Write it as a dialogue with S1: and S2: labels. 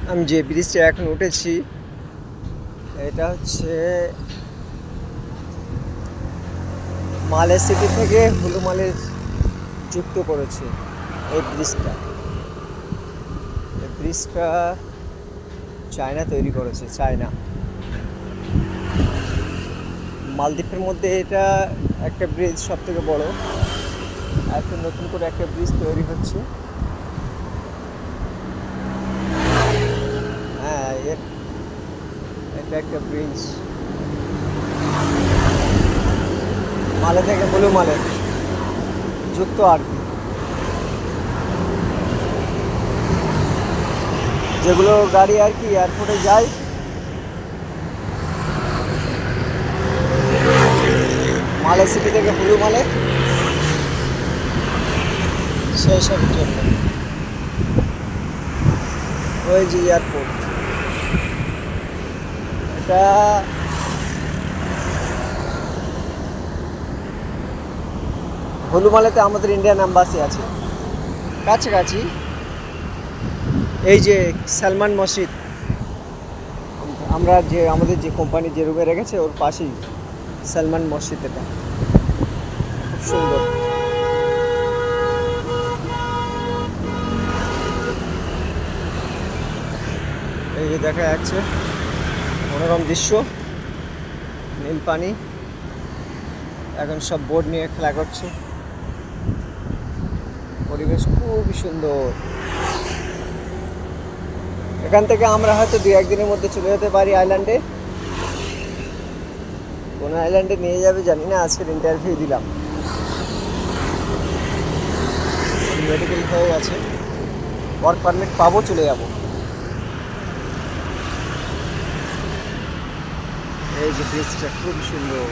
S1: আমি যে ব্রিজটা এখন উঠেছি এটা হচ্ছে মালে সিটি থেকে হুলুমালে যুক্ত করেছে এই ব্রিজটা। এই ব্রিজটা চায়না তৈরি করেছে, চায়না। মালদ্বীপের মধ্যে এটা একটা ব্রিজ সব থেকে বড়। এখন নতুন করে একটা ব্রিজ তৈরি হচ্ছে। হ্যাঁ, এটা একটা ব্রিজ মালে থেকে ব্লু মালে যুক্ত আর কি। যেগুলো গাড়ি আর কি এয়ারপোর্টে যায়, মালে সিটি থেকে ব্লু মালে, সেই সবের জন্য। ওই যে এয়ারপোর্ট, এটা হলুমালেতে আমাদের ইন্ডিয়ান এম্বাসি আছে কাছাকাছি। এই যে সালমান মসজিদ, আমরা যে আমাদের যে কোম্পানি যে রুমে রেখেছে ওর পাশেই সালমান মসজিদ। এটা খুব সুন্দর। এই যে দেখা যাচ্ছে মনোরম দৃশ্য, নীল পানি, এখন সব বোর্ড নিয়ে খেলা করছে। পরিবেশ খুবই সুন্দর। এখান থেকে আমরা হয়তো 2-1 দিনের মধ্যে চলে যেতে পারি আইল্যান্ডে। কোন আইল্যান্ডে নিয়ে যাবে জানি না। আজকের ইন্টারভিউ দিলাম, মেডিকেল হয়ে গেছে, ওয়ার্ক পারমিট পাবো, চলে যাব। এই যে ব্রিজটা খুব সুন্দর।